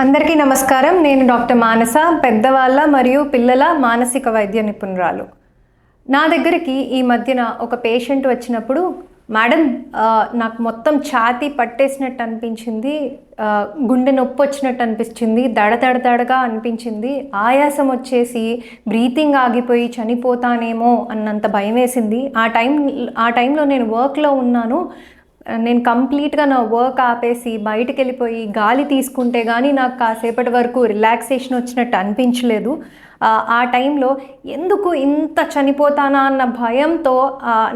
అందరికీ నమస్కారం. నేను డాక్టర్ మానస, పెద్దవాళ్ళ మరియు పిల్లల మానసిక వైద్య నిపుణురాలు. నా దగ్గరికి ఈ మధ్యన ఒక పేషెంట్ వచ్చినప్పుడు, మేడం నాకు మొత్తం ఛాతీ పట్టేసినట్టు అనిపించింది, గుండె నొప్పి వచ్చినట్టు అనిపించింది, దడదడదడగా అనిపించింది, ఆయాసం వచ్చేసి బ్రీతింగ్ ఆగిపోయి చనిపోతానేమో అన్నంత భయం వేసింది. ఆ టైంలో నేను వర్క్లో ఉన్నాను. నేను కంప్లీట్గా నా వర్క్ ఆపేసి బయటికి వెళ్ళిపోయి గాలి తీసుకుంటే కానీ నాకు కాసేపటి వరకు రిలాక్సేషన్ వచ్చినట్టు అనిపించలేదు. ఆ టైంలో ఎందుకు ఇంత చనిపోతానా అన్న భయంతో,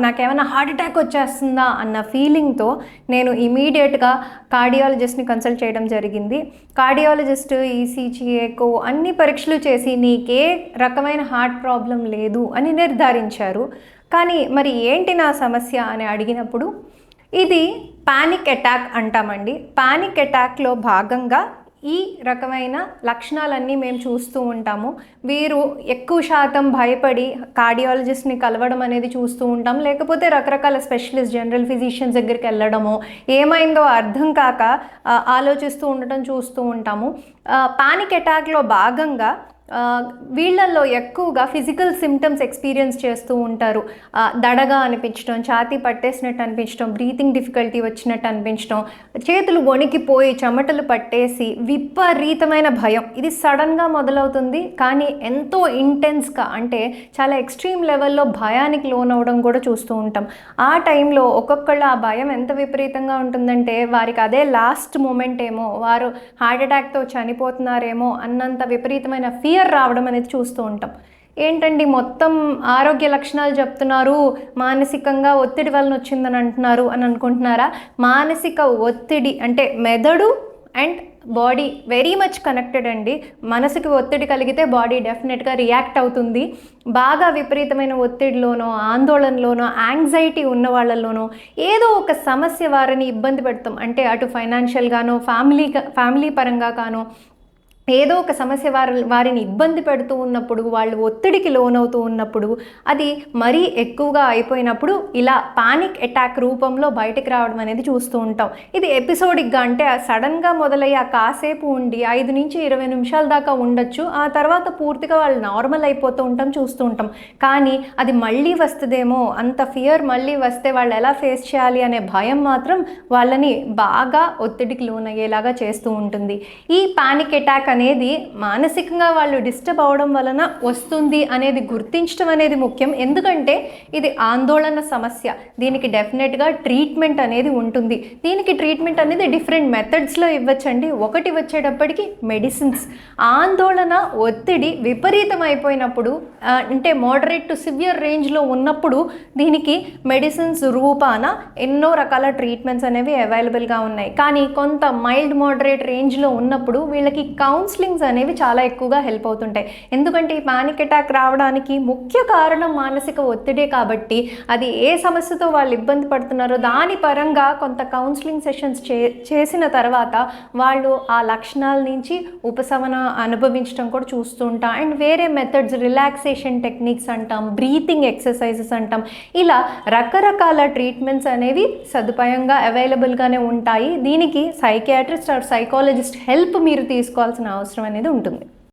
నాకేమైనా హార్ట్ అటాక్ వచ్చేస్తుందా అన్న ఫీలింగ్తో నేను ఇమీడియట్గా కార్డియాలజిస్ట్ని కన్సల్ట్ చేయడం జరిగింది. కార్డియాలజిస్ట్ ఈసీజీ, ఎకో అన్ని పరీక్షలు చేసి నీకే రకమైన హార్ట్ ప్రాబ్లం లేదు అని నిర్ధారించారు. కానీ మరి ఏంటి నా సమస్య అని అడిగినప్పుడు, ఇది పానిక్ అటాక్ అంటామండి. పానిక్ అటాక్లో భాగంగా ఈ రకమైన లక్షణాలన్నీ మేము చూస్తూ ఉంటాము. వీరు ఎక్కువ శాతం భయపడి కార్డియాలజిస్ట్ని కలవడం అనేది చూస్తూ ఉంటాం, లేకపోతే రకరకాల స్పెషలిస్ట్ జనరల్ ఫిజిషియన్స్ దగ్గరికి వెళ్ళడము, ఏమైందో అర్థం కాక ఆలోచిస్తూ ఉండటం చూస్తూ ఉంటాము. పానిక్ అటాక్లో భాగంగా వీళ్ళల్లో ఎక్కువగా ఫిజికల్ సిమ్టమ్స్ ఎక్స్పీరియన్స్ చేస్తూ ఉంటారు. దడగా అనిపించడం, ఛాతీ పట్టేసినట్టు అనిపించడం, బ్రీతింగ్ డిఫికల్టీ వచ్చినట్టు అనిపించడం, చేతులు వణికిపోయి చెమటలు పట్టేసి విపరీతమైన భయం. ఇది సడన్గా మొదలవుతుంది, కానీ ఎంతో ఇంటెన్స్గా, అంటే చాలా ఎక్స్ట్రీమ్ లెవెల్లో భయానికి లోనవడం కూడా చూస్తూ ఉంటాం. ఆ టైంలో ఒక్కొక్కళ్ళు ఆ భయం ఎంత విపరీతంగా ఉంటుందంటే వారికి అదే లాస్ట్ మూమెంట్ ఏమో, వారు హార్ట్ అటాక్తో చనిపోతున్నారేమో అన్నంత విపరీతమైన ఫియర్ రావడం అనేది చూస్తూ ఉంటాం. ఏంటండి మొత్తం ఆరోగ్య లక్షణాలు చెప్తున్నారు, మానసికంగా ఒత్తిడి వలన వచ్చిందని అంటున్నారు అని అనుకుంటున్నారా? మానసిక ఒత్తిడి అంటే మెదడు and body very much connected అండి. మనసుకి ఒత్తిడి కలిగితే బాడీ డెఫినెట్గా రియాక్ట్ అవుతుంది. బాగా విపరీతమైన ఒత్తిడిలోనో, ఆందోళనలోనో, యాంగ్జైటీ ఉన్న వాళ్ళలోనో ఏదో ఒక సమస్య వారిని ఇబ్బంది పెడతాం. అంటే అటు ఫైనాన్షియల్గానో, ఫ్యామిలీ పరంగా కానో ఏదో ఒక సమస్య వారిని ఇబ్బంది పెడుతూ ఉన్నప్పుడు, వాళ్ళు ఒత్తిడికి లోనవుతూ ఉన్నప్పుడు, అది మరీ ఎక్కువగా అయిపోయినప్పుడు ఇలా పానిక్ అటాక్ రూపంలో బయటకు రావడం అనేది చూస్తూ ఉంటాం. ఇది ఎపిసోడిక్గా, అంటే సడన్గా మొదలయ్యి కాసేపు ఉండి 5 నుంచి 20 నిమిషాల దాకా ఉండొచ్చు. ఆ తర్వాత పూర్తిగా వాళ్ళు నార్మల్ అయిపోతూ చూస్తూ ఉంటాం. కానీ అది మళ్ళీ వస్తుందేమో, అంత ఫియర్ మళ్ళీ వస్తే వాళ్ళు ఎలా ఫేస్ చేయాలి అనే భయం మాత్రం వాళ్ళని బాగా ఒత్తిడికి లోనయ్యేలాగా చేస్తూ ఉంటుంది. ఈ పానిక్ అటాక్ అనేది మానసికంగా వాళ్ళు డిస్టర్బ్ అవడం వలన వస్తుంది అనేది గుర్తించడం అనేది ముఖ్యం. ఎందుకంటే ఇది ఆందోళన సమస్య. దీనికి డెఫినెట్గా ట్రీట్మెంట్ అనేది ఉంటుంది. దీనికి ట్రీట్మెంట్ అనేది డిఫరెంట్ మెథడ్స్లో ఇవ్వచ్చండి. ఒకటి వచ్చేటప్పటికి మెడిసిన్స్. ఆందోళన, ఒత్తిడి విపరీతం అయిపోయినప్పుడు, అంటే మోడరేట్ టు సివియర్ రేంజ్లో ఉన్నప్పుడు దీనికి మెడిసిన్స్ రూపాన ఎన్నో రకాల ట్రీట్మెంట్స్ అనేవి అవైలబుల్గా ఉన్నాయి. కానీ కొంత మైల్డ్ మోడరేట్ రేంజ్లో ఉన్నప్పుడు వీళ్ళకి కౌన్సిలింగ్స్ అనేవి చాలా ఎక్కువగా హెల్ప్ అవుతుంటాయి. ఎందుకంటే ఈ పానిక్ అటాక్ రావడానికి ముఖ్య కారణం మానసిక ఒత్తిడే కాబట్టి, అది ఏ సమస్యతో వాళ్ళు ఇబ్బంది పడుతున్నారో దాని పరంగా కొంత కౌన్సిలింగ్ సెషన్స్ చేసిన తర్వాత వాళ్ళు ఆ లక్షణాల నుంచి ఉపశమనం అనుభవించడం కూడా చూస్తూ ఉంటాం. అండ్ వేరే మెథడ్స్, రిలాక్సేషన్ టెక్నిక్స్ అంటాం, బ్రీతింగ్ ఎక్సర్సైజెస్ అంటాం, ఇలా రకరకాల ట్రీట్మెంట్స్ అనేవి సదుపాయంగా అవైలబుల్గానే ఉంటాయి. దీనికి సైకియాట్రిస్ట్ ఆర్ సైకాలజిస్ట్ హెల్ప్ మీరు తీసుకోవాల్సిన అవసరం అనేది ఉంటుంది.